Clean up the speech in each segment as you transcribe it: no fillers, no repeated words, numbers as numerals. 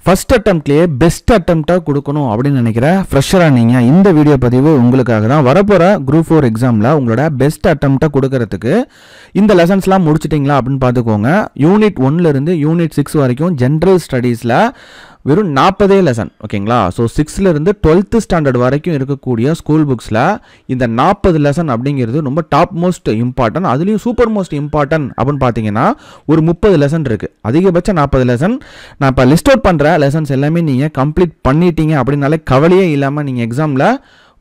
First அட்டெம்ப்ட்லேயே best அட்டெம்ப்டாக கொடுக்கணும் அப்படின்னு நினைக்கிற ஃப்ரெஷராக நீங்கள் இந்த வீடியோ பதிவு உங்களுக்காக தான். வரப்போகிற குரூப் 4 எக்ஸாமில் உங்களோட பெஸ்ட் அட்டெம்ப்டாக கொடுக்கறதுக்கு இந்த லெசன்ஸ்லாம் முடிச்சிட்டிங்களா அப்படின்னு பார்த்துக்கோங்க. யூனிட் 1லேருந்து யூனிட் 6 வரைக்கும் ஜென்ரல் ஸ்டடீஸில் வெறும் 40 லெசன், ஓகேங்களா. ஸோ 6லேருந்து 12th ஸ்டாண்டர்ட் வரைக்கும் இருக்கக்கூடிய ஸ்கூல் புக்ஸில் இந்த 40 லெசன் அப்படிங்கிறது ரொம்ப டாப் மோஸ்ட் இம்பார்ட்டன்ட். அதுலேயும் சூப்பர் மோஸ்ட் இம்பார்ட்டன்ட் அப்படின்னு பார்த்தீங்கன்னா ஒரு 30 லெசன் இருக்குது. அதிகபட்சம் 40 லெசன். நான் இப்போ லிஸ்ட் அவுட் பண்ணுற லெசன்ஸ் எல்லாமே நீங்கள் கம்ப்ளீட் பண்ணிட்டீங்க அப்படின்னாலே கவலையே இல்லாமல் நீங்கள் எக்ஸாமில்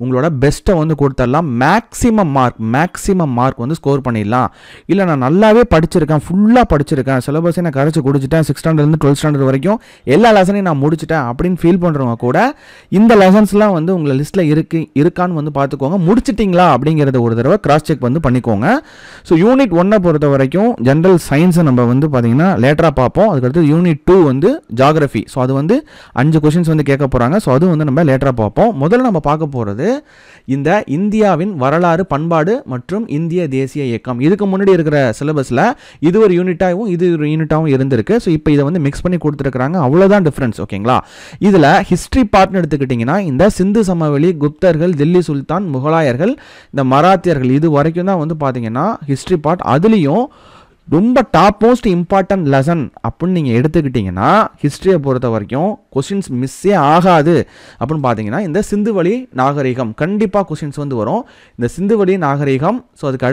உங்களோட பெஸ்ட்டை வந்து கொடுத்துடலாம். மேக்ஸிமம் மார்க் வந்து ஸ்கோர் பண்ணிடலாம். இல்லை நான் நல்லாவே படிச்சிருக்கேன், ஃபுல்லாக படிச்சிருக்கேன், சிலபஸை நான் கரைச்சி குடிச்சிட்டேன், 6th ஸ்டாண்டர்ட்லேருந்து 12th ஸ்டாண்டர்ட் வரைக்கும் எல்லா லெசனையும் நான் முடிச்சிட்டேன் அப்படின்னு ஃபீல் பண்ணுறவங்க கூட இந்த லெசன்ஸ்லாம் வந்து உங்களை லிஸ்ட்டில் இருக்கான்னு வந்து பார்த்துக்கோங்க. முடிச்சிட்டிங்களா அப்படிங்கிறத ஒரு தடவை கிராஸ் செக் வந்து பண்ணிக்கோங்க. ஸோ யூனிட் 1 பொறுத்த வரைக்கும் ஜென்ரல் சயின்ஸை நம்ம வந்து பார்த்தீங்கன்னா லேட்டராக பார்ப்போம். அதுக்கடுத்து யூனிட் 2 வந்து ஜாகிரஃபி. ஸோ அது வந்து 5 கொஷின்ஸ் வந்து கேட்க போகிறாங்க. ஸோ அது வந்து நம்ம லேட்டராக பார்ப்போம். முதல்ல நம்ம பார்க்க போகிறது இந்த இந்தியாவின் வரலாறு, பண்பாடு மற்றும் இந்திய தேசிய இயக்கம். இதுக்கு முன்னாடி இருக்கிற சிலபஸில் இது ஒரு யூனிட்டாகவும் இது ஒரு யூனிட்டாகவும் இருந்திருக்கு. ஸோ இப்போ இதை வந்து மிக்ஸ் பண்ணி கொடுத்துருக்காங்க, அவ்வளோதான் டிஃப்ரென்ஸ், ஓகேங்களா. இதில் ஹிஸ்ட்ரி பார்ட்னு எடுத்துக்கிட்டிங்கன்னா இந்த சிந்து சமவெளி, குப்தர்கள், தில்லி சுல்தான், முகலாயர்கள், இந்த மராத்தியர்கள் இது வரைக்கும் தான் வந்து பார்த்தீங்கன்னா ஹிஸ்ட்ரி பார்ட். அதுலேயும் ரொம்ப டாப் மோஸ்ட் இம்பார்ட்டன்ட் லெசன் அப்படின்னு நீங்கள் எடுத்துக்கிட்டிங்கன்னா ஹிஸ்ட்ரியை பொறுத்த வரைக்கும் கொஷின்ஸ் மிஸ்ஸே ஆகாது அப்படின்னு பார்த்தீங்கன்னா இந்த சிந்துவெளி நாகரிகம் கண்டிப்பாக கொஷின்ஸ் வந்து வரும். இந்த சிந்துவெளி நாகரிகம். ஸோ அதுக்கு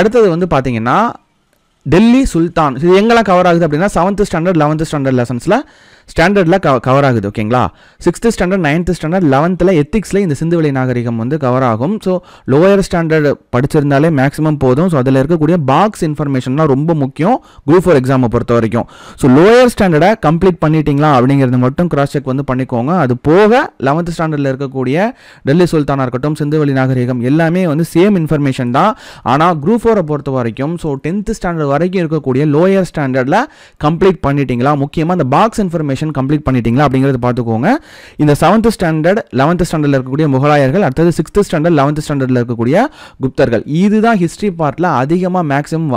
அடுத்தது வந்து பார்த்தீங்கன்னா டெல்லி சுல்தான். இது எங்கெல்லாம் கவர் ஆகுது அப்படின்னா 7th ஸ்டாண்டர்ட் 11th ஸ்டாண்டர்ட் லெசன்ஸில் ஸ்டாண்டர்டில் கவர் ஆகுது, ஓகேங்களா. 6th standard 9th standard 11th எத்திக்ஸில் இந்த சிந்துவெளி நாகரிகம் வந்து கவர் ஆகும். ஸோ லோயர் ஸ்டாண்டர்ட் படிச்சிருந்தாலே மேக்ஸிமம் போதும். ஸோ அதில் இருக்கக்கூடிய பாக்ஸ் இன்ஃபர்மேஷன்லாம் ரொம்ப முக்கியம் குரூப் 4 எக்ஸாமை பொறுத்த வரைக்கும். ஸோ லோயர் ஸ்டாண்டர்டை கம்ப்ளீட் பண்ணிட்டீங்களா அப்படிங்கிறது மட்டும் கிராஸ் செக் வந்து பண்ணிக்கோங்க. அது போக 11th ஸ்டாண்டர்டில் இருக்கக்கூடிய டெல்லி சுல்தானாக இருக்கட்டும், சிந்துவெளி நாகரிகம் எல்லாமே வந்து சேம் இன்ஃபர்மேஷன் தான். ஆனால் குரூப் 4 பொறுத்த வரைக்கும் ஸோ 10th ஸ்டாண்டர்ட் வரைக்கும் இருக்கக்கூடிய லோயர் ஸ்டாண்டர்டில் கம்ப்ளீட் பண்ணிட்டீங்களா, முக்கியமாக அந்த பாக்ஸ் இன்ஃபர்மேஷன் கம்ப்ளீட் பண்ணிட்டீங்களா அப்படிங்கிறது பார்த்துக்கோங்க. இந்த 7th ஸ்டாண்டர்ட் 11th ஸ்டாண்டர்டில் இருக்கக்கூடிய முகலாயர்கள், அடுத்தது 6th ஸ்டாண்டர்ட் 11th ஸ்டாண்டர்டில் இருக்கக்கூடிய குப்தர்கள். இதுதான் ஹிஸ்ட்ரி பார்ட்டில் அதிகமாக மேக்ஸிமம்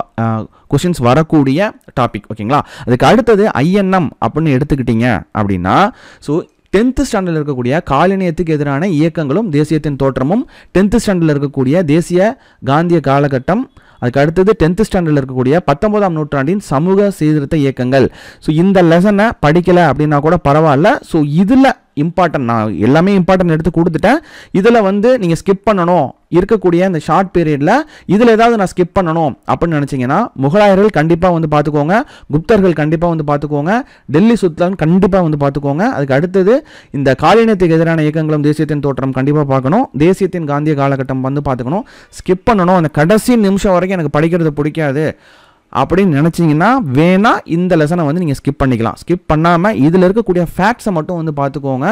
கொஷின்ஸ் வரக்கூடிய டாபிக், ஓகேங்களா. அதுக்கு அடுத்தது ஐஎன்எம் அப்படின்னு எடுத்துக்கிட்டீங்க அப்படின்னா ஸோ 10th ஸ்டாண்டர்டில் இருக்கக்கூடிய காலனியத்துக்கு எதிரான இயக்கங்களும் தேசியத்தின் தோற்றமும், 10th ஸ்டாண்டர்டில் இருக்கக்கூடிய தேசிய காந்திய காலகட்டம், அதுக்கு அடுத்தது 10th ஸ்டாண்டர்டில் இருக்கக்கூடிய 19ஆம் நூற்றாண்டின் சமூக சீர்திருத்த இயக்கங்கள். ஸோ இந்த லெசனை படிக்கலை அப்படின்னா கூட பரவாயில்ல. ஸோ இதில் இம்பார்ட்டன்ட், நான் எல்லாமே இம்பார்ட்டன்ட் எடுத்து கொடுத்துட்டேன். இதில் வந்து நீங்கள் ஸ்கிப் பண்ணணும் இருக்கக்கூடிய இந்த ஷார்ட் பீரியடில் இதில் ஏதாவது நான் ஸ்கிப் பண்ணணும் அப்படின்னு நினச்சிங்கன்னா முகலாயர்கள் கண்டிப்பாக வந்து பார்த்துக்கோங்க, குப்தர்கள் கண்டிப்பாக வந்து பார்த்துக்கோங்க, டெல்லி சுல்தான் கண்டிப்பாக வந்து பார்த்துக்கோங்க. அதுக்கு அடுத்தது இந்த காலனியத்துக்கு எதிரான இயக்கங்களும் தேசியத்தின் தோற்றம் கண்டிப்பாக பார்க்கணும், தேசியத்தின் காந்திய காலகட்டம் வந்து பார்த்துக்கணும். ஸ்கிப் பண்ணணும், அந்த கடைசி நிமிஷம் வரைக்கும் எனக்கு படிக்கிறது பிடிக்காது அப்படின்னு நினச்சிங்கன்னா வேணா இந்த லெசனை வந்து நீங்கள் ஸ்கிப் பண்ணிக்கலாம். ஸ்கிப் பண்ணாமல் இதில் இருக்கக்கூடிய ஃபேக்ட்ஸை மட்டும் வந்து பார்த்துக்கோங்க.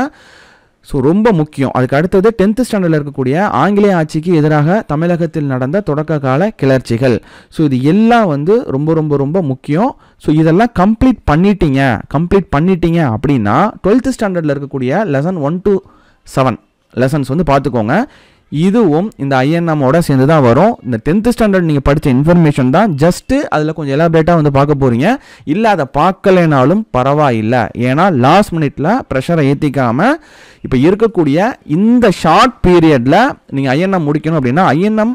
ஸோ ரொம்ப முக்கியம். அதுக்கு அடுத்தது 10th ஸ்டாண்டர்டில் இருக்கக்கூடிய ஆங்கிலேய ஆட்சிக்கு எதிராக தமிழகத்தில் நடந்த தொடக்க கால கிளர்ச்சிகள். ஸோ இது எல்லாம் வந்து ரொம்ப ரொம்ப ரொம்ப முக்கியம். ஸோ இதெல்லாம் கம்ப்ளீட் பண்ணிட்டீங்க அப்படின்னா 12th ஸ்டாண்டர்டில் இருக்கக்கூடிய லெசன் 1 to 7 லெசன்ஸ் வந்து பார்த்துக்கோங்க. இதுவும் இந்த ஐஎன்எம்மோட சேர்ந்து தான் வரும். இந்த 10th ஸ்டாண்டர்ட் நீங்கள் படித்த இன்ஃபர்மேஷன் தான், ஜஸ்ட்டு அதில் கொஞ்சம் எலாபரேட்டாக வந்து பார்க்க போகிறீங்க. இல்லை அதை பார்க்கலைனாலும் பரவாயில்லை, ஏன்னா லாஸ்ட் மினிட்ல ப்ரெஷரை ஏற்றிக்காமல் இப்போ இருக்கக்கூடிய இந்த ஷார்ட் பீரியடில் நீங்கள் ஐஎன்எம் முடிக்கணும் அப்படின்னா ஐஎன்எம்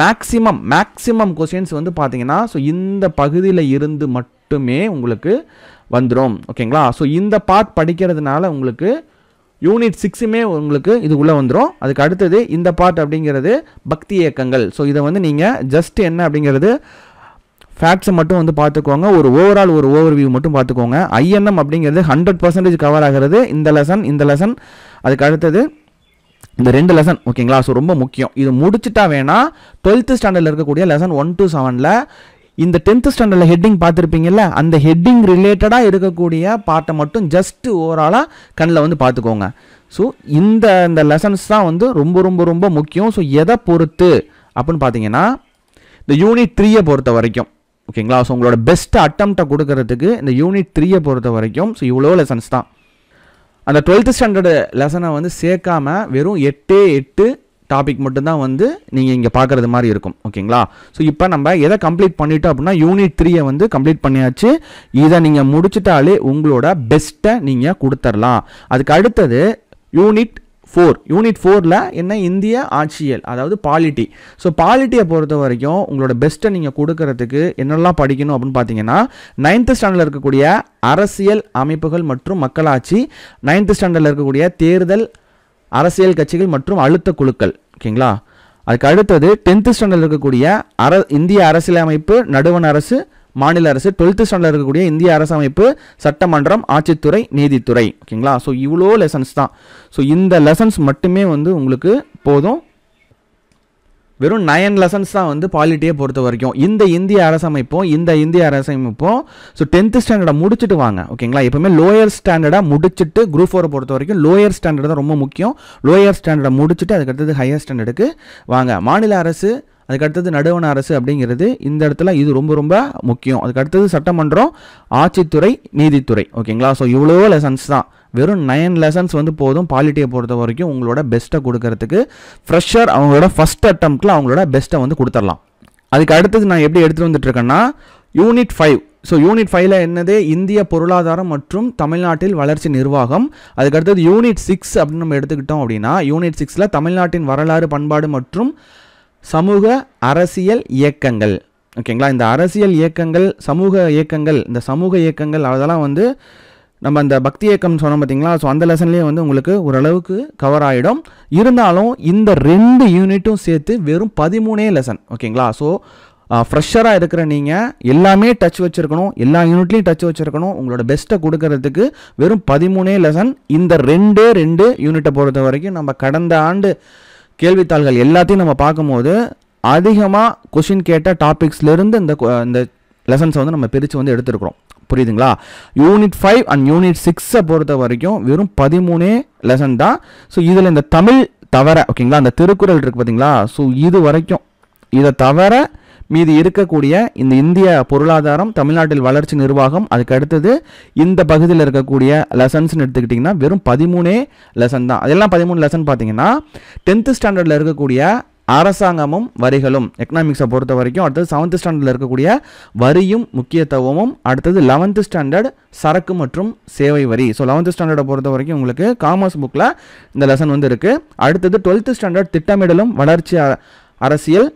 மேக்ஸிமம் கொஸ்டின்ஸ் வந்து பார்த்தீங்கன்னா ஸோ இந்த பகுதியில் இருந்து மட்டுமே உங்களுக்கு வந்துடும், ஓகேங்களா. ஸோ இந்த பார்ட் படிக்கிறதுனால உங்களுக்கு யூனிட் 6மே உங்களுக்கு இது உள்ளே வந்துடும். அதுக்கு அடுத்தது இந்த பார்ட் அப்படிங்கிறது பக்தி இயக்கங்கள். ஸோ இதை வந்து நீங்கள் ஜஸ்ட் என்ன அப்படிங்கிறது ஃபேக்ட்ஸை மட்டும் வந்து பார்த்துக்கோங்க, ஒரு ஓவர்வியூ மட்டும் பார்த்துக்கோங்க. ஐஎன்எம் அப்படிங்கிறது 100% கவர் ஆகிறது இந்த லெசன். அதுக்கு அடுத்தது இந்த 2 லெசன், ஓகேங்களா. ஸோ ரொம்ப முக்கியம். இது முடிச்சுட்டா வேணா 12th ஸ்டாண்டர்டில் இருக்கக்கூடிய லெசன் 1 to 7ல் இந்த 10th ஸ்டாண்டர்டில் ஹெட்டிங் பார்த்துருப்பீங்கல்ல, அந்த ஹெட்டிங் ரிலேட்டடாக இருக்கக்கூடிய பார்ட்டை மட்டும் ஜஸ்ட்டு ஓவராலாக கண்ணில் வந்து பார்த்துக்கோங்க. ஸோ இந்த லெசன்ஸ் தான் வந்து ரொம்ப ரொம்ப ரொம்ப முக்கியம். ஸோ எதை பொறுத்து அப்படின்னு பார்த்தீங்கன்னா இந்த யூனிட் 3 பொறுத்த வரைக்கும், ஓகேங்களா. ஸோ உங்களோட பெஸ்ட் அட்டெம்ப்டை கொடுக்கறதுக்கு இந்த யூனிட் 3 பொறுத்த வரைக்கும் ஸோ இவ்வளோ லெசன்ஸ் தான். அந்த 12th ஸ்டாண்டர்டு லெசனை வந்து சேர்க்காம வெறும் 8 டாபிக் மட்டும்தான் வந்து நீங்கள் இங்கே பார்க்குறது மாதிரி இருக்கும். ஓகேங்களா? ஸோ இப்போ நம்ம எதை கம்ப்ளீட் பண்ணிட்டோம் அப்படின்னா யூனிட் 3 வந்து கம்ப்ளீட் பண்ணியாச்சு. இதை நீங்கள் முடிச்சிட்டாலே உங்களோட பெஸ்ட்டை நீங்கள் கொடுத்துடலாம். அதுக்கு அடுத்தது யூனிட் 4. யூனிட் 4ல் என்ன, இந்திய ஆட்சியல், அதாவது பாலிட்டி. ஸோ பாலிட்டியை பொறுத்த வரைக்கும் உங்களோட பெஸ்ட்டை நீங்கள் கொடுக்கறதுக்கு என்னெல்லாம் படிக்கணும் அப்படின்னு பார்த்தீங்கன்னா 9th ஸ்டாண்டர்டில் இருக்கக்கூடிய அரசியல் அமைப்புகள் மற்றும் மக்களாட்சி, 9th ஸ்டாண்டர்டில் இருக்கக்கூடிய தேர்தல், அரசியல் கட்சிகள் மற்றும் அழுத்த குழுக்கள். ஓகேங்களா? அதுக்கு அடுத்தது 10th ஸ்டாண்டர்டில் இருக்கக்கூடிய இந்திய அரசியலமைப்பு, நடுவண் அரசு, மாநில அரசு, 12th ஸ்டாண்டர்டில் இருக்கக்கூடிய இந்திய அரசமைப்பு, சட்டமன்றம், ஆட்சித்துறை, நீதித்துறை. ஓகேங்களா? ஸோ இவ்வளோ லெசன்ஸ் தான். ஸோ இந்த லெசன்ஸ் மட்டுமே வந்து உங்களுக்கு போதும். வெறும் 9 லெசன்ஸ் தான் வந்து பாலிட்டியை பொறுத்த வரைக்கும். இந்த இந்திய அரசமைப்பும் ஸோ 10th ஸ்டாண்டர்டை முடிச்சுட்டு வாங்க. ஓகேங்களா? எப்பவுமே லோயர் ஸ்டாண்டர்டாக முடிச்சுட்டு குரூப் 4 பொறுத்த வரைக்கும் லோயர் ஸ்டாண்டர்ட் தான் ரொம்ப முக்கியம். லோயர் ஸ்டாண்டர்டை முடிச்சுட்டு அதுக்கடுத்தது ஹையர் ஸ்டாண்டர்டுக்கு வாங்க. மாநில அரசு, அதுக்கடுத்தது நடுவண் அரசு அப்படிங்கிறது இந்த இடத்துல இது ரொம்ப ரொம்ப முக்கியம். அதுக்கடுத்தது சட்டமன்றம், ஆட்சித்துறை, நீதித்துறை. ஓகேங்களா? ஸோ இவ்வளோ லெசன்ஸ் தான். வெறும் 9 லெசன்ஸ் வந்து போதும் பாலிட்டியை பொறுத்த வரைக்கும் உங்களோட பெஸ்ட்டை கொடுக்கறதுக்கு. ஃப்ரெஷர் அவங்களோட ஃபஸ்ட் அட்டம்ப்டில் அவங்களோட பெஸ்ட்டை வந்து கொடுத்துடலாம். அதுக்கு அடுத்தது நான் எப்படி எடுத்துகிட்டு வந்துட்டு இருக்கேன்னா யூனிட் 5. ஸோ யூனிட் 5ல் என்னது, இந்திய பொருளாதாரம் மற்றும் தமிழ்நாட்டில் வளர்ச்சி நிர்வாகம். அதுக்கடுத்தது யூனிட் 6 அப்படின்னு நம்ம எடுத்துக்கிட்டோம் அப்படின்னா யூனிட் 6ல் தமிழ்நாட்டின் வரலாறு, பண்பாடு மற்றும் சமூக அரசியல் இயக்கங்கள். ஓகேங்களா? இந்த அரசியல் இயக்கங்கள், சமூக இயக்கங்கள், இந்த சமூக இயக்கங்கள் அதெல்லாம் வந்து நம்ம அந்த பக்தி இயக்கம் சொன்னோம் பார்த்தீங்களா? ஸோ அந்த லெசன்லேயே வந்து உங்களுக்கு ஓரளவுக்கு கவர் ஆகிடும். இருந்தாலும் இந்த 2 யூனிட்டும் சேர்த்து வெறும் 13 லெசன். ஓகேங்களா? ஸோ ஃப்ரெஷராக இருக்கிற நீங்கள் எல்லாமே டச் வச்சுருக்கணும், எல்லா யூனிட்லேயும் டச் வச்சுருக்கணும். உங்களோட பெஸ்ட்டை கொடுக்கறதுக்கு வெறும் 13 லெசன். இந்த 2 யூனிட்டை பொறுத்த வரைக்கும் நம்ம கடந்த ஆண்டு கேள்வித்தாள்கள் எல்லாத்தையும் நம்ம பார்க்கும்போது அதிகமாக கொஷின் கேட்ட டாபிக்ஸ்லேருந்து இந்த லெசன்ஸை வந்து நம்ம பிரித்து வந்து எடுத்துருக்குறோம். புரியுதுங்களா? யூனிட் 5 அண்ட் யூனிட் 6 பொறுத்த வரைக்கும் வெறும் 13 லெசன் தான். ஸோ இதில் இந்த தமிழ் தவிர, ஓகேங்களா, அந்த திருக்குறள் இருக்குது பார்த்தீங்களா? ஸோ இது வரைக்கும் இதை தவிர மீதி இருக்கக்கூடிய இந்த இந்திய பொருளாதாரம், தமிழ்நாட்டில் வளர்ச்சி நிர்வாகம், அதுக்கு அடுத்தது இந்த பகுதியில் இருக்கக்கூடிய லெசன்ஸ்னு எடுத்துக்கிட்டிங்கன்னா வெறும் 13 லெசன் தான். அதெல்லாம் 13 லெசன் பார்த்தீங்கன்னா 10th ஸ்டாண்டர்டில் இருக்கக்கூடிய அரசாங்கமும் வரிகளும், எக்கனாமிக்ஸை பொறுத்த வரைக்கும். அடுத்தது 7th ஸ்டாண்டர்டில் இருக்கக்கூடிய வரியும் முக்கியத்துவமும். அடுத்தது 11th ஸ்டாண்டர்ட் சரக்கு மற்றும் சேவை வரி. ஸோ 11th ஸ்டாண்டர்டை பொறுத்த வரைக்கும் உங்களுக்கு காமர்ஸ் புக்கில் இந்த லெசன் வந்து இருக்குது. அடுத்தது 12th ஸ்டாண்டர்ட் திட்டமிடலும் வளர்ச்சி அரசியல்.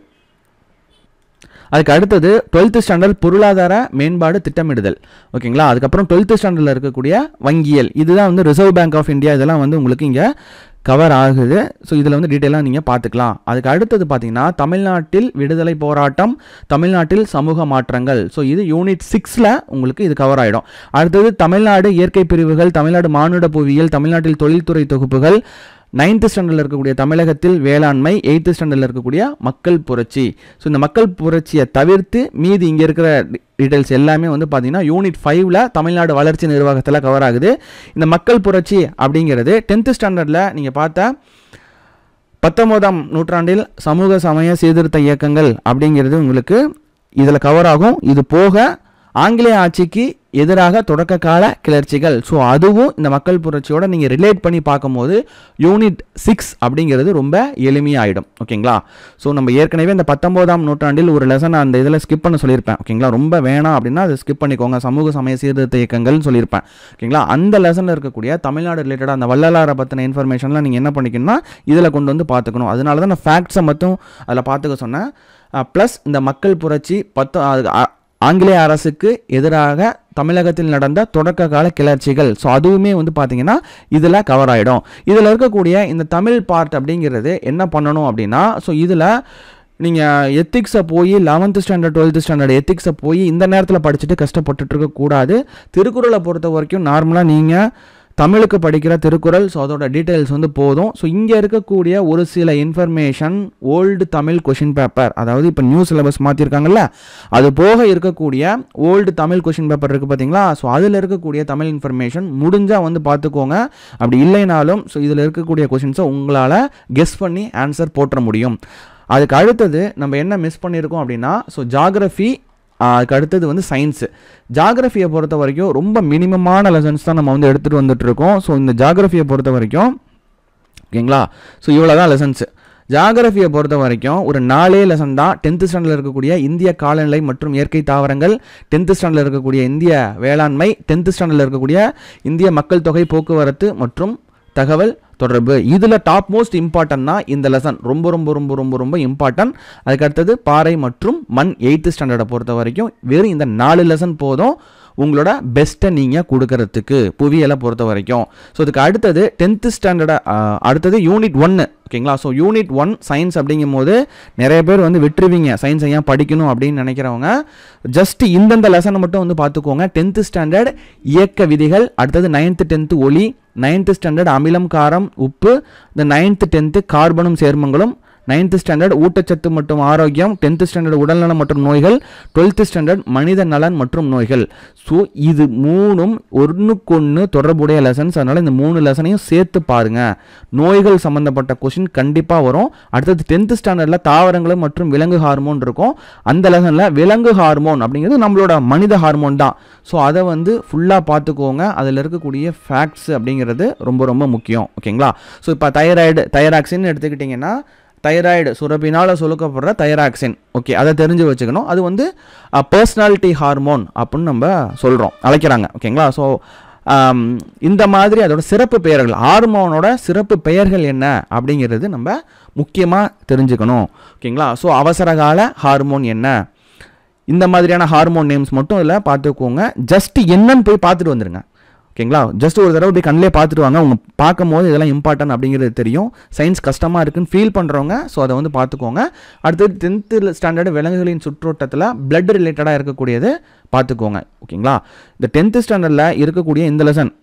அதுக்கு அடுத்தது 12th ஸ்டாண்டர்ட் பொருளாதார மேம்பாடு திட்டமிடுதல். ஓகேங்களா? அதுக்கப்புறம் 12th ஸ்டாண்டர்டில் இருக்கக்கூடிய வங்கியல். இதுதான் வந்து ரிசர்வ் பேங்க் ஆஃப் இந்தியா. இதெல்லாம் வந்து உங்களுக்கு இங்கே கவர் ஆகுது. ஸோ இதில் வந்து டீட்டெயிலாக நீங்கள் பார்த்துக்கலாம். அதுக்கு அடுத்தது பார்த்தீங்கன்னா தமிழ்நாட்டில் விடுதலை போராட்டம், தமிழ்நாட்டில் சமூக மாற்றங்கள். ஸோ இது யூனிட் 6ல் உங்களுக்கு இது கவர் ஆகிடும். அடுத்தது தமிழ்நாடு இயற்கை பிரிவுகள், தமிழ்நாடு மானுட புவியியல், தமிழ்நாட்டில் தொழில்துறை தொகுப்புகள், 9th ஸ்டாண்டர்டில் இருக்கக்கூடிய தமிழகத்தில் வேளாண்மை, 8th ஸ்டாண்டர்டில் இருக்கக்கூடிய மக்கள் புரட்சி. ஸோ இந்த மக்கள் புரட்சியை தவிர்த்து மீதி இங்கே இருக்கிற டீட்டெயில்ஸ் எல்லாமே வந்து பார்த்தீங்கன்னா யூனிட் 5ல் தமிழ்நாடு வளர்ச்சி நிர்வாகத்தில் கவர் ஆகுது. இந்த மக்கள் புரட்சி அப்படிங்கிறது 10th ஸ்டாண்டர்டில் நீங்கள் பார்த்த 19ஆம் நூற்றாண்டில் சமூக சமய சீர்திருத்த இயக்கங்கள் அப்படிங்கிறது உங்களுக்கு இதில் கவர் ஆகும். இது போக ஆங்கிலேய ஆட்சிக்கு எதிராக தொடக்க கால கிளர்ச்சிகள். ஸோ அதுவும் இந்த மக்கள் புரட்சியோட நீங்கள் ரிலேட் பண்ணி பார்க்கும்போது யூனிட் 6 அப்படிங்கிறது ரொம்ப எளிமையாகிடும். ஓகேங்களா? ஸோ நம்ம ஏற்கனவே இந்த 19ஆம் நூற்றாண்டில் ஒரு லெசன் அந்த இதில் ஸ்கிப் பண்ண சொல்லியிருப்பேன். ஓகேங்களா? ரொம்ப வேணாம் அப்படின்னா அதை ஸ்கிப் பண்ணிக்கோங்க. சமூக சமய சீர்திருத்த இயக்கங்கள்னு சொல்லியிருப்பேன். ஓகேங்களா? அந்த லெசனில் இருக்கக்கூடிய தமிழ்நாடு ரிலேட்டடாக அந்த வள்ளலாரை பற்றின இன்ஃபர்மேஷன்லாம் நீங்கள் என்ன பண்ணிக்கணும்னா இதில் கொண்டு வந்து பார்த்துக்கணும். அதனால தான் நான் ஃபேக்ட்ஸை மட்டும் அதில் பார்த்துக்க சொன்னேன். ப்ளஸ் இந்த மக்கள் புரட்சி ஆங்கிலேய அரசுக்கு எதிராக தமிழகத்தில் நடந்த தொடக்க கால கிளர்ச்சிகள். ஸோ அதுவுமே வந்து பார்த்தீங்கன்னா இதில் கவர் ஆகிடும். இதில் இருக்கக்கூடிய இந்த தமிழ் பார்ட் அப்படிங்கிறது என்ன பண்ணணும் அப்படின்னா, ஸோ இதில் நீங்கள் எத்திக்ஸை போய் 11th ஸ்டாண்டர்ட் 12th ஸ்டாண்டர்ட் எத்திக்ஸை போய் இந்த நேரத்தில் படிச்சுட்டு கஷ்டப்பட்டுட்டு இருக்கக்கூடாது. திருக்குறளை பொறுத்த வரைக்கும் நார்மலாக நீங்கள் தமிழுக்கு படிக்கிற திருக்குறள், ஸோ அதோட டீட்டெயில்ஸ் வந்து போதும். ஸோ இங்கே இருக்கக்கூடிய ஒரு சில information old Tamil question paper, அதாவது இப்போ நியூ சிலபஸ் மாற்றிருக்காங்கல்ல, அது போக இருக்கக்கூடிய ஓல்டு தமிழ் கொஷின் பேப்பர் இருக்குது பார்த்தீங்களா? ஸோ அதில் இருக்கக்கூடிய தமிழ் இன்ஃபர்மேஷன் முடிஞ்சால் வந்து பார்த்துக்கோங்க. அப்படி இல்லைனாலும் ஸோ இதில் இருக்கக்கூடிய கொஷின்ஸை உங்களால் கெஸ் பண்ணி ஆன்சர் போட்டுற முடியும். அதுக்கு அடுத்தது நம்ம என்ன மிஸ் பண்ணியிருக்கோம் அப்படின்னா, ஸோ ஜாகிரஃபி, அதுக்கு அடுத்தது வந்து சயின்ஸு. ஜாகிரஃபியை பொறுத்த வரைக்கும் ரொம்ப மினிமமான லெசன்ஸ் தான் நம்ம வந்து எடுத்துகிட்டு வந்துட்டுருக்கோம். ஸோ இந்த ஜாகிரஃபியை பொறுத்த வரைக்கும் ஓகேங்களா, ஸோ இவ்வளோ தான் லெசன்ஸு. ஜியாகிரஃபியை பொறுத்த வரைக்கும் ஒரு 4 லெசன் தான். 10th ஸ்டாண்டர்டில் இருக்கக்கூடிய இந்திய காலநிலை மற்றும் இயற்கை தாவரங்கள், 10th ஸ்டாண்டர்டில் இருக்கக்கூடிய இந்திய வேளாண்மை, 10th ஸ்டாண்டர்டில் இருக்கக்கூடிய இந்திய மக்கள் தொகை, போக்குவரத்து மற்றும் தகவல் தொடர்பு. இதில் டாப் மோஸ்ட் இம்பார்ட்டன்ட்னா இந்த லெசன் ரொம்ப ரொம்ப ரொம்ப ரொம்ப ரொம்ப இம்பார்ட்டன்ட். அதுக்கு அடுத்தது பாறை மற்றும் மண் 8th ஸ்டாண்டர்டை பொறுத்த வரைக்கும் வெறும் இந்த 4 லெசன் போதும் உங்களோட பெஸ்ட்டை நீங்கள் கொடுக்கறதுக்கு புவியியலை பொறுத்த வரைக்கும். ஸோ இதுக்கு அடுத்தது 10th ஸ்டாண்டர்டை அடுத்தது யூனிட் 1 ஓகேங்களா. ஸோ யூனிட் 1 சயின்ஸ் அப்படிங்கும் போது நிறைய பேர் வந்து விட்டுருவீங்க, சயின்ஸ் ஏன் படிக்கணும் அப்படின்னு நினைக்கிறவங்க ஜஸ்ட் இந்தந்த லெசனை மட்டும் வந்து பார்த்துக்கோங்க. 10th ஸ்டாண்டர்ட் இயக்க விதிகள், அடுத்தது 9th 10th ஒளி, 9th ஸ்டாண்டர்ட் அமிலம் காரம் உப்பு, இந்த 9th 10th கார்பனும் சேர்மங்களும், 9th ஸ்டாண்டர்ட் ஊட்டச்சத்து மற்றும் ஆரோக்கியம், 10th ஸ்டாண்டர்ட் உடல்நலம் மற்றும் நோய்கள், 12th ஸ்டாண்டர்ட் மனித நலன் மற்றும் நோய்கள். ஸோ இது 3ம் ஒன்றுக்கொன்று தொடர்புடைய லெசன்ஸ். அதனால் இந்த 3 லெசனையும் சேர்த்து பாருங்கள். நோய்கள் சம்மந்தப்பட்ட கொஷின் கண்டிப்பாக வரும். அடுத்தது 10th ஸ்டாண்டர்டில் தாவரங்கள் மற்றும் விலங்கு ஹார்மோன் இருக்கும். அந்த லெசனில் விலங்கு ஹார்மோன் அப்படிங்கிறது நம்மளோட மனித ஹார்மோன் தான். ஸோ அதை வந்து ஃபுல்லாக பார்த்துக்கோங்க. அதில் இருக்கக்கூடிய ஃபேக்ட்ஸ் அப்படிங்கிறது ரொம்ப ரொம்ப முக்கியம் ஓகேங்களா. ஸோ இப்போ தைராக்சின் எடுத்துக்கிட்டிங்கன்னா தைராய்டு சுரப்பினால் சுரக்கப்படுற தைராக்சின், ஓகே, அதை தெரிஞ்சு வச்சுக்கணும். அது வந்து பர்சனாலிட்டி ஹார்மோன் அப்படின்னு நம்ம சொல்கிறோம், அழைக்கிறாங்க ஓகேங்களா. ஸோ இந்த மாதிரி அதோட சிறப்பு பெயர்கள், ஹார்மோனோட சிறப்பு பெயர்கள் என்ன அப்படிங்கிறது நம்ம முக்கியமாக தெரிஞ்சுக்கணும் ஓகேங்களா. ஸோ அவசரகால ஹார்மோன் என்ன, இந்த மாதிரியான ஹார்மோன் நேம்ஸ் மட்டும் இதில் பார்த்துக்கோங்க. ஜஸ்ட் என்னன்னு போய் பார்த்துட்டு வந்துடுங்க ஓகேங்களா. ஜஸ்ட் ஒரு தடவை போய் கண்ணிலே பார்த்துட்டு வாங்க. அவங்க பார்க்கும்போது இதெல்லாம் இம்பார்ட்டன்ட் அப்படிங்கிறது தெரியும். சயின்ஸ் கஷ்டமாக இருக்குன்னு ஃபீல் பண்ணுறவங்க ஸோ அதை வந்து பார்த்துக்கோங்க. அடுத்தது 10th ஸ்டாண்டர்டு விலங்குகளின் சுற்றோட்டத்தில் பிளட் ரிலேட்டடாக இருக்கக்கூடியது பார்த்துக்கோங்க ஓகேங்களா. இந்த 10th ஸ்டாண்டர்டில் இருக்கக்கூடிய இந்த லெசன்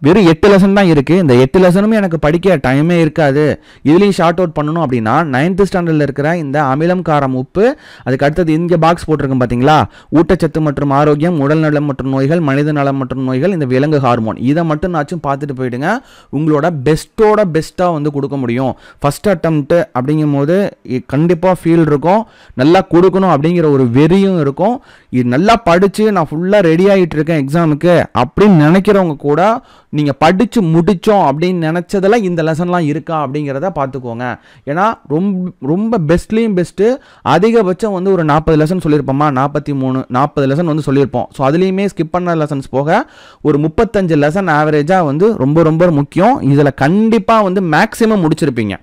வெறும் 8 லெசன் தான் இருக்குது. இந்த 8 லெசனுமே எனக்கு படிக்க டைமே இருக்காது, இதுலேயும் ஷார்ட் அவுட் பண்ணணும் அப்படின்னா 9th ஸ்டாண்டர்டில் இருக்கிற இந்த அமிலம் காரம் உப்பு, அதுக்கு அடுத்தது இங்கே பாக்ஸ் போட்டிருக்கோம் பார்த்தீங்களா, ஊட்டச்சத்து மற்றும் ஆரோக்கியம், உடல் நலம் மற்றும் நோய்கள், மனித நலம் மற்றும் நோய்கள், இந்த விலங்கு ஹார்மோன், இதை மட்டும் நாச்சும் பார்த்துட்டு போயிடுங்க. உங்களோட பெஸ்ட்டோட பெஸ்ட்டாக வந்து கொடுக்க முடியும். ஃபஸ்ட் அட்டம்ப்ட் அப்படிங்கும் போது கண்டிப்பாக ஃபீல் இருக்கும், நல்லா கொடுக்கணும் அப்படிங்கிற ஒரு வெறியும் இருக்கும். இது நல்லா படித்து நான் ஃபுல்லாக ரெடி ஆகிட்டு இருக்கேன் எக்ஸாமுக்கு அப்படின்னு நினைக்கிறவங்க கூட நீங்கள் படித்து முடித்தோம் அப்படின்னு நினச்சதெல்லாம் இந்த லெசன்லாம் இருக்கா அப்படிங்கிறத பார்த்துக்கோங்க. ஏன்னா ரொம்ப பெஸ்ட்லேயும் பெஸ்ட்டு அதிகபட்சம் வந்து ஒரு 40 லெசன் சொல்லியிருப்போமா, 40 லெசன் வந்து சொல்லியிருப்போம். ஸோ அதுலேயுமே ஸ்கிப் பண்ண லெசன்ஸ் போக ஒரு 35 லெசன் ஆவரேஜாக வந்து ரொம்ப ரொம்ப முக்கியம். இதில் கண்டிப்பாக வந்து மேக்ஸிமம் முடிச்சிருப்பீங்க.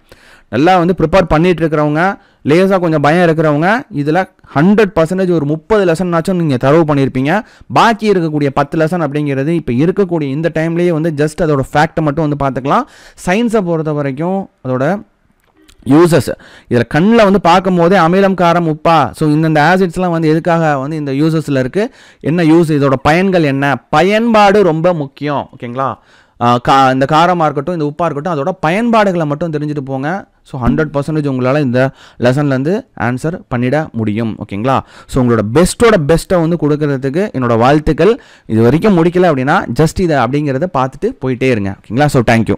நல்லா வந்து ப்ரிப்பேர் பண்ணிகிட்டு இருக்கிறவங்க, லேசாக கொஞ்சம் பயம் இருக்கிறவங்க இதில் 100% ஒரு 30 லெசன்னாச்சும் நீங்கள் தரவு பண்ணியிருப்பீங்க. பாக்கி இருக்கக்கூடிய 10 லெசன் அப்படிங்கிறது இப்போ இருக்கக்கூடிய இந்த டைம்லேயே வந்து ஜஸ்ட் அதோட ஃபேக்டை மட்டும் வந்து பார்த்துக்கலாம். சயின்ஸை பொறுத்த வரைக்கும் அதோட யூசஸ் இதில் கண்ணில் வந்து பார்க்கும் போதே அமிலம் காரம் உப்பா, ஸோ இந்த ஆசிட்ஸ்லாம் வந்து எதுக்காக வந்து இந்த யூசஸில் இருக்குது, என்ன யூஸ், இதோட பயன்கள் என்ன, பயன்பாடு ரொம்ப முக்கியம் ஓகேங்களா. இந்த காரமாக இருக்கட்டும் இந்த உப்பாக இருக்கட்டும் அதோட பயன்பாடுகளை மட்டும் தெரிஞ்சுட்டு போங்க. ஸோ 100% உங்களால் இந்த லெசன்லேருந்து ஆன்சர் பண்ணிட முடியும் ஓகேங்களா. ஸோ உங்களோட பெஸ்ட்டோட பெஸ்ட்டை வந்து கொடுக்கறதுக்கு என்னோட வாழ்த்துக்கள். இது வரைக்கும் முடிக்கல அப்படின்னா ஜஸ்ட் இதை அப்படிங்கிறத பார்த்துட்டு போயிட்டே இருங்க ஓகேங்களா. So thank you.